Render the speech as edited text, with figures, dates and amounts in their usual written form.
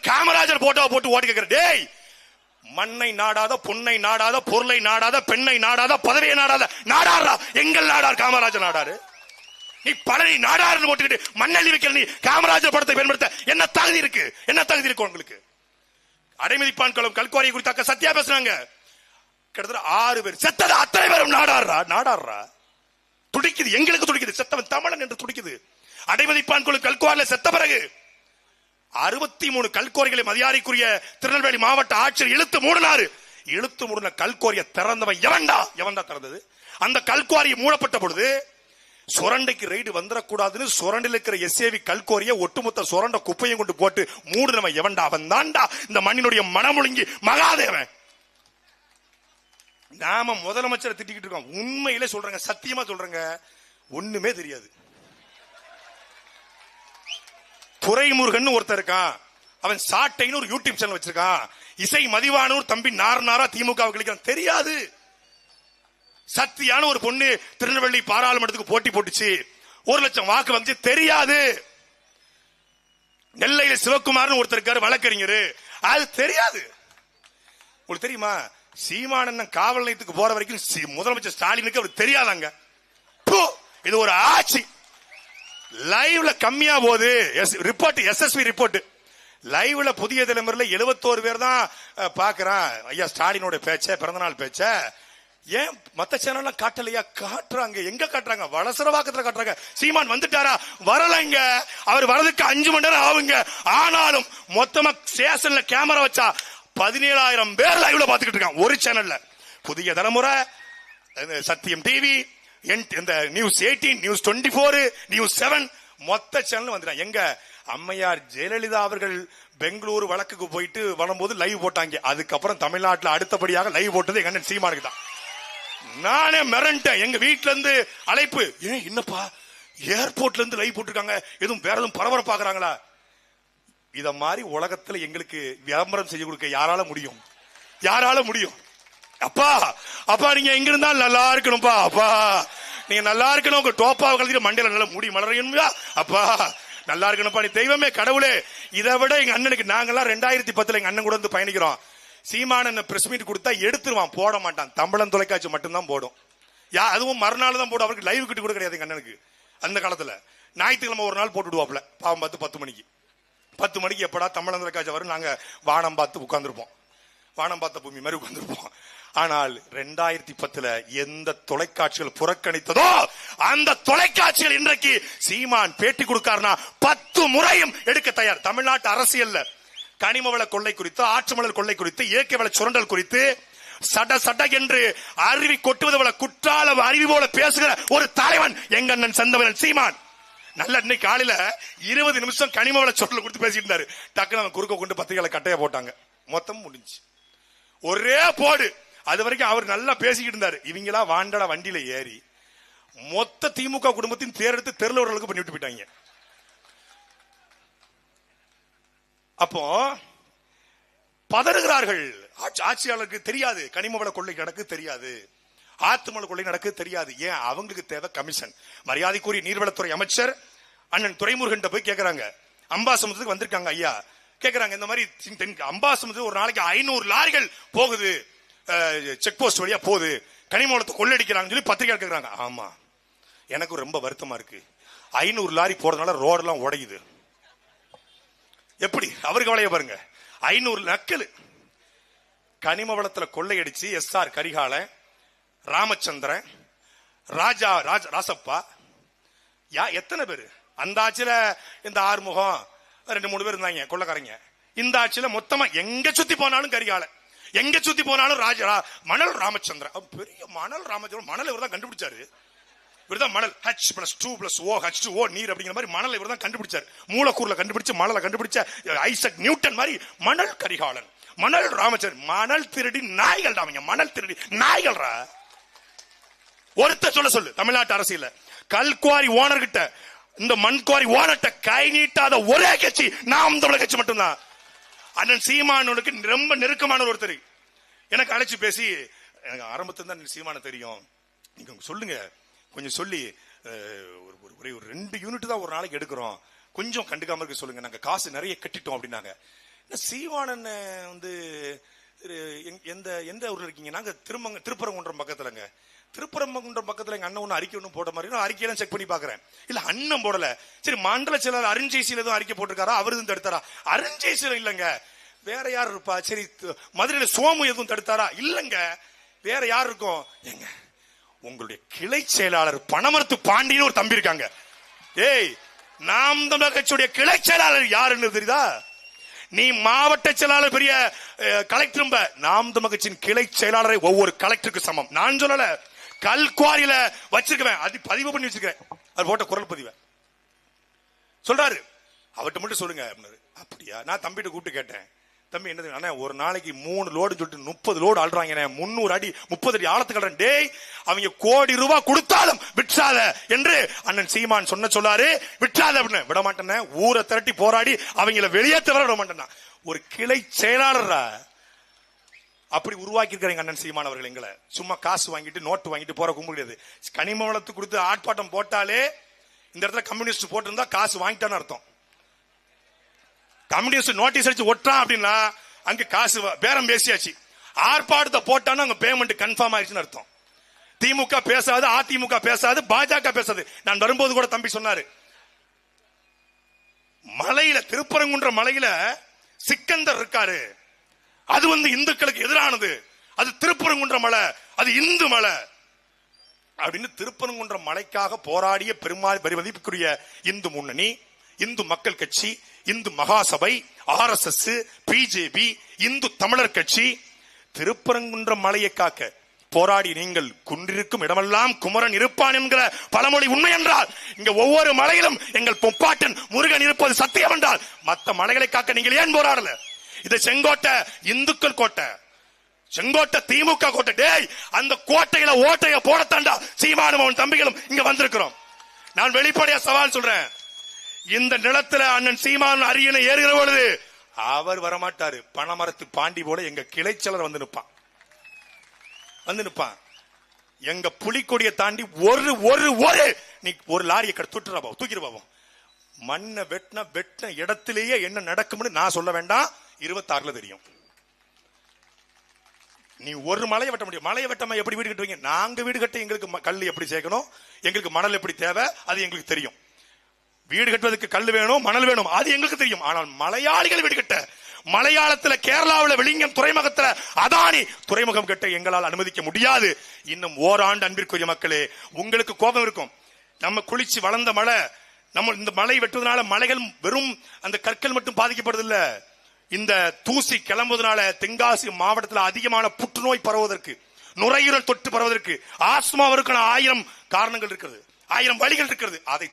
Kamarajar photo போட்டு ஓட்டு கேட்கிற. டேய், மண்ணை நாடாத, பொன்னை நாடாத, பொருளை நாடாத, பெண்ணை நாடாத, பதவியை நாடாத நாடாரா எங்கள் நாடார் காமராஜர் நாடாரு. நீ பழனி நாடாருன்னு போட்டுக்கிட்டு மண்ணள்ளி வைக்கிற நீ காமராஜர் படத்தை பயன்படுத்த என்ன தகுதி இருக்கு? என்ன தகுதி இருக்கு உங்களுக்கு? அடைமதிப்பான் களம் கல்குவாரியை குறித்தாக்க சத்தியா பேசுறாங்க. கிட்டத்தட்ட 6 பேர் செத்தது, அத்தனை பேரும் நாடாரா. நாடாரா துடிக்குது, எங்களுக்கு துடிக்குது. செத்தவன் தமிழன் என்று துடிக்குது. அடைமதிப்பான் குழு கல்குவாரில செத்த பிறகு 63 கல்கோரிகளை மதியாரிக்குரிய திருநெல்வேலி மாவட்ட ஆட்சியர் இழுத்து மூடினாரு. இழுத்து மூடின கல்கோரிய திறந்தவன் எவன்டா திறந்தது? அந்த கல்குவாரி மூடப்பட்ட பொழுது சுரண்டைக்கு ரைடு வந்துடக்கூடாதுன்னு சுரண்டில் இருக்கிற எஸ்ஏவி கல்கோரிய ஒட்டுமொத்த சுரண்ட குப்பையும் கொண்டு போட்டு மூடுனவன் எவன்டா? அவன் தான்டா இந்த மண்ணினுடைய மனமுழுங்கி மகாதேவன். நாம முதலமைச்சரை திட்டிக்கிட்டு இருக்கோம். உண்மையிலே சொல்றேங்க, சத்தியமா சொல்றேங்க, ஒண்ணுமே தெரியாது. துரைமுருகன் ஒருத்தர் இருக்கான், அவன் சாட்டைன்னு ஒரு யூடியூப் சேனல் வச்சிருக்கான். இசை மதிவானூர் தம்பி நாரா திமுக கிளிக்கிறான், தெரியாது. சத்தியான ஒரு பொண்ணு திருநெல்வேலி பாராளுமன்றத்துக்கு போட்டி போட்டுச்சு, 1 லட்சம் வாக்கு வந்து, தெரியாது. நெல்லையில சிவகுமார்னு ஒருத்தர் இருக்காரு வழக்கறிஞர், அது தெரியாது. உங்களுக்கு தெரியுமா? சீமானன் காவல் நிலையத்துக்கு போற வரைக்கும் முதலமைச்சர் ஸ்டாலினுக்கு அவர் தெரியாதாங்க. இது ஒரு ஆட்சி. லைவ்ல கம்மியா போகுது ரிப்போர்ட், எஸ்எஸ்பி ரிப்போர்ட். லைவ்ல புதிய தலைமுறையில 71 பேர் தான் பாக்குறான் ஐயா ஸ்டாலினோட பேச்ச, பிறந்தநாள் பேச்ச. ஏன் மத்த சேனல் காட்டலையா? காட்டுறாங்க. எங்க காட்டுறாங்க? வளசரவாக்கத்துல காட்டுறாங்க. சீமான் வந்துட்டாரா? வரலைங்க. அவர் வரதுக்கு 5 மணி நேரம் ஆகுங்க. ஆனாலும் மொத்தமா ஸ்டேஷன்ல கேமரா வச்சா 17,000 பேர் லைவ்ல பாத்துக்கிட்டு இருக்கான் ஒரு சேனல்ல. புதிய தலைமுறை, சத்தியம் டிவி, இந்த நியூஸ் 18, நியூஸ் 24, நியூஸ் 7 மொத்த சேனல் வந்துட்டான். எங்க அம்மையார் ஜெயலலிதா அவர்கள் பெங்களூரு வழக்குக்கு போயிட்டு வரும்போது லைவ் போட்டாங்க. அதுக்கப்புறம் தமிழ்நாட்டில் அடுத்தபடியாக லைவ் போட்டது எங்க அண்ணன் சீமானுக்கு தான். நானே மிரண்டேன். எங்க வீட்டுல இருந்து அழைப்பு, ஏன் என்னப்பா ஏர்போர்ட்ல இருந்து லைவ் போட்டிருக்காங்க, எதுவும் வேற எதுவும் பரபரப்பாக்குறாங்களா? இத மாதிரி உலகத்துல எங்களுக்கு விளம்பரம் செய்ய கொடுக்க யாரால முடியும்? யாரால முடியும்? அப்பா அப்பா நீங்க எங்க இருந்தாலும் நல்லா இருக்கணும்பா. அப்பா நீங்க நல்லா இருக்கணும். உங்க டோப்பாவை கலந்து மண்டையில நல்லா முடி மலரணும்பா. அப்பா நல்லா இருக்கணும்பா. நீ தெய்வமே, கடவுளே. இதை விட எங்க அண்ணனுக்கு, நாங்கெல்லாம் 2010 எங்க அண்ணன் கூட வந்து பயணிக்கிறோம். சீமானன் பிரஸ் மீட் கொடுத்தா எடுத்துருவான், போட மாட்டான். தமிழன் தொலைக்காட்சி மட்டும்தான் போடும். அதுவும் மறுநாள் தான் போடும். அவருக்கு லைவ் கிட்ட கூட கிடையாது எங்க அண்ணனுக்கு. அந்த காலத்துல ஞாயிற்றுக்கிழமை ஒரு நாள் போட்டுடுவாப்ல, பாவம் பார்த்து 10 மணிக்கு. 10 மணிக்கு எப்படா தமிழன் தொலைக்காட்சி வரும், நாங்க வானம் பார்த்து உட்கார்ந்துருப்போம். வானம் பார்த்த பூமி மாதிரி உட்கார்ந்துருப்போம். ஆனால் 2010 எந்த தொலைக்காட்சிகள் புறக்கணித்ததோ அந்த தொலைக்காட்சிகள் இன்றைக்கு சீமான் பேட்டி கொடுக்காருனா 10 முறையும் எடுக்க தயார். தமிழ்நாட்டு அரசியல்ல கனிமவள கொள்ளை குறித்து, ஆற்றுமணல் கொள்ளை குறித்து, இயற்கை வள சுரண்டல் குறித்து சட சட என்று அருவி கொட்டுவது போல, குற்றால அருவி போல பேசுகிற ஒரு தலைவன் எங்க அண்ணன் செந்தமிழன் சீமான். நல்ல இன்னைக்கு காலையில 20 நிமிஷம் கனிமவள சுரண்டல் கொடுத்து பேசிட்டு இருந்தாரு. டக்குனு அவன் குறுக்க கொண்டு பத்திரிகைகளை கட்டைய போட்டாங்க. மொத்தம் முடிஞ்சு ஒரே போடு. அது வரைக்கும் அவர் நல்லா பேசிக்கிட்டு இருந்தாரு. இவங்களா வாண்டடா வண்டியில ஏறி மொத்த திமுக குடும்பத்தின் தேர்தெடுத்து தெருல ஒரு அளவுக்கு பண்ணி விட்டு போயிட்டாங்க. அப்போ பதறுகிறார்கள். ஆட்சியாளருக்கு தெரியாது கனிமவள கொள்ளை நடக்கு தெரியாது, ஆத்துமணல் கொள்ளை நடக்கு தெரியாது. ஏன்? அவங்களுக்கு தேவை கமிஷன். மரியாதைக்குரிய நீர்வளத்துறை அமைச்சர் அண்ணன் துரைமுருகன் போய் கேட்கிறாங்க. அம்பாசமுத்திரத்துக்கு வந்திருக்காங்க ஐயா, கேட்கிறாங்க இந்த மாதிரி அம்பாசமுத்திரம் ஒரு நாளைக்கு 500 லாரிகள் போகுது, செக் போஸ்ட் வழியா போகுது, கனிமவளத்தை கொள்ளடிக்கிறாங்கன்னு சொல்லி பத்திரிகை கேட்கிறாங்க. ஆமா, எனக்கு ரொம்ப வருத்தமா இருக்கு. 500 லாரி போறதுனால ரோடெல்லாம் உடையுது. எப்படி அவருக்கு கவலைய பாருங்க. 500 நக்கல் கனிமவளத்துல கொள்ளையடிச்சு எஸ்ஆர் கரிகால, ராமச்சந்திரன், ராசப்பா, எத்தனை பேரு அந்த ஆட்சியில? இந்த ஆறுமுகம் 2-3 பேர் இருந்தாங்க கொள்ளைக்காரங்க. இந்த ஆட்சியில மொத்தமா எங்க சுத்தி போனாலும் கரிகால, எங்க சுத்தி போனாலும் மணல் ராமச்சந்திரன். பெரிய மணல் ராமச்சந்திரன். மணல் இவர் தான் கண்டுபிடிச்சாரு. இவர்தான் மணல் H+2+O H2O நீர் அப்படிங்கிற மாதிரி மணல் இவர் தான் கண்டுபிடிச்சாரு. மூலக்கூறுல கண்டுபிடிச்சு மணலை கண்டுபிடிச்ச ஐசக் நியூட்டன் மாதிரி மணல் கரிகாலன், மணல் ராமச்சந்திரன். மணல் திருடி நாய்கள் தான், மணல் திருடி நாய்கள். ஒருத்த சொல்லு தமிழ்நாட்டு அரசியல கல்குவாரி ஓனர் கிட்ட, இந்த மண்குவாரி ஓனர்கிட்ட கை நீட்டாத ஒரே கட்சி நாம் தமிழர் கட்சி மட்டும்தான். அண்ணன் சீமானுக்கு ரொம்ப நெருக்கமான ஒருத்தர் எனக்கு அழைச்சு பேசி, எனக்கு ஆரம்பத்துல தான் சீமான தெரியும், நீங்க சொல்லுங்க கொஞ்சம் சொல்லி, ஒரு 2 யூனிட் தான் ஒரு நாளைக்கு எடுக்கிறோம், கொஞ்சம் கண்டுக்காம இருக்க சொல்லுங்க, நாங்க காசு நிறைய கட்டிட்டோம் அப்படின்னாங்க. சீமானன் எந்த எந்த ஊர்ல இருக்கீங்க? நாங்க திருப்பரங்குன்றம் பக்கத்துலங்க. திருப்பரங்குன்றம் பக்கத்துல எங்க அண்ணன் ஒண்ணு அறிக்கை ஒண்ணு போட்ட மாதிரி அறிக்கையெல்லாம் செக் பண்ணி பாக்குறேன். இல்ல அண்ணன் போடல. சரி, மண்டல செயலர் அருண்ஜெய்சில எதுவும் அறிக்கை போட்டிருக்காரா? அவரு எதுவும் தடுத்தாரா? அருண்ஜெய்சில இல்லங்க, வேற யார் இருப்பா? சரி, மதுரையில சோமு எதுவும் தடுத்தாரா? இல்லங்க, வேற யார் இருக்கும்? எங்க உங்களுடைய கிளை செயலாளர் பனமரத்து பாண்டியன்னு ஒரு தம்பி இருக்காங்க. ஏய், நாம் தமிழர் கட்சியுடைய கிளை செயலாளர் யாருன்னு தெரியுதா? நீ மாவட்ட செயலாளர் பெரிய கலெக்டர், நாம் தமிழர் கட்சியின் கிளை செயலாளரை ஒவ்வொரு கலெக்டருக்கு சமம். நான் சொல்லல, கல்குவாரியில வச்சிருக்கேன், அது பதிவு பண்ணி வச்சிருக்கேன். அது போட்ட குரல் பதிவை சொல்றாரு. அவர்கிட்ட மட்டும் சொல்லுங்க. அப்படியா? நான் தம்பிட்ட கூப்பிட்டு கேட்டேன், தம்பி என்ன ஒரு நாளைக்கு 3 லோடு சொல்லிட்டு 30 லோடு ஆள்றாங்க, 300 அடி 30 அடி ஆழத்துக்கு. டேய், அவங்க கோடி ரூபாய் கொடுத்தாலும் விற்றாத என்று அண்ணன் சீமான் சொல்லாரு. விற்றாத அப்படின்னு விட மாட்டேன். ஊரை திரட்டி போராடி அவங்கள வெளியேற்ற விட மாட்டேன்னா. ஒரு கிளை செயலாளரா அப்படி உருவாக்கி இருக்காங்க அண்ணன் சீமான் அவர்கள். எங்களை சும்மா காசு வாங்கிட்டு நோட்டு வாங்கிட்டு போற கும்ப முடியாது. கனிம வளத்துக்கு கொடுத்து ஆர்ப்பாட்டம் போட்டாலே இந்த இடத்துல கம்யூனிஸ்ட் போட்டிருந்தா காசு வாங்கிட்டான்னு அர்த்தம். கம்யூனிஸ்ட் நோட்டீஸ் அடிச்சு ஒட்டான் அப்படின்னா அங்க காசு பேரம் பேசியாச்சு. ஆர்ப்பாட்டத்தை போட்டான்னு அங்க பேமெண்ட் கன்ஃபார்ம் ஆயிடுச்சுன்னு அர்த்தம். திமுக பேசாது, அதிமுக பேசாது, பாஜக பேசாது. நான் வரும்போது கூட தம்பி சொன்னாரு, மலையில திருப்பரங்குன்ற மலையில சிக்கந்தர் இருக்காரு, அது இந்துக்களுக்கு எதிரானது, அது திருப்பரங்குன்ற மலை, அது இந்து மலை அப்படின்னு திருப்பரங்குன்ற மலைக்காக போராடிய பெருமதிப்புக்குரிய இந்து முன்னணி, இந்து மக்கள் கட்சி, இந்து மகாசபை, RSS, பிஜேபி, இந்து தமிழர் கட்சி, திருப்பரங்குன்ற மலையை காக்க போராடி நீங்கள் குன்றிருக்கும் இடமெல்லாம் குமரன் இருப்பான் என்கிற பழமொழி உண்மை என்றால், இங்க ஒவ்வொரு மலையிலும் எங்கள் பொப்பாட்டன் முருகன் இருப்பது சத்தியம் என்றால், மற்ற மலைகளை காக்க நீங்கள் ஏன் போராடல? இது செங்கோட்டை இந்துக்கள் கோட்டை, செங்கோட்டை திமுக கோட்டை. டேய், அந்த கோட்டையில ஓட்டைய போடத்தாண்டா சீமானும் அவன் தம்பிகளும் இங்க வந்திருக்கிறோம். நான் வெளிப்படையா சவால் சொல்றேன், இந்த நிலத்துல அண்ணன் சீமான் அரியணை ஏறுகிற பொழுது அவர் வரமாட்டாரு. பனமரத்து பாண்டி போல எங்க கிளைச்சலர் வந்து நிற்பான். எங்க புலிக்கொடியை தாண்டி ஒரு லாரியை தூக்கிட்டு போவோம். மண்ணை வெட்டின இடத்திலேயே என்ன நடக்கும்னு நான் சொல்ல வேண்டாம், 26ல தெரியும். நீ ஒரு மலையை வெட்ட முடியும். மலையை வெட்டாம எப்படி வீடு கட்டுவீங்க? நாங்க வீடு கட்ட எங்களுக்கு கல் எப்படி சேர்க்கணும், எங்களுக்கு மணல் எப்படி தேவை, அது எங்களுக்கு தெரியும். வீடு கட்டுவதற்கு கல் வேணும், மணல் வேணும், அது எங்களுக்கு தெரியும். ஆனால் மலையாளிகள் வீடு கட்ட, மலையாளத்துல கேரளாவில் வெளிங்கம் துறைமுகத்துல அதானி துறைமுகம் கட்ட எங்களால் அனுமதிக்க முடியாது. இன்னும் ஓராண்டு அன்பிற்குரிய மக்களே, உங்களுக்கு கோபம் இருக்கும். நம்ம குளிச்சு வளர்ந்த மலை, நம்ம இந்த மலை வெட்டுவதனால மலைகள் வெறும் அந்த கற்கள் மட்டும் பாதிக்கப்படுதில்ல, இந்த தூசி கிளம்புவதனால தென்காசி மாவட்டத்தில் அதிகமான புற்றுநோய் பரவுவதற்கு, நுரையீரல் தொற்று பரவுவதற்கு, ஆஸ்துமாவிற்கான 1000 காரணங்கள் இருக்கிறது, 1000 வழிகள் இருக்கிறது. அதை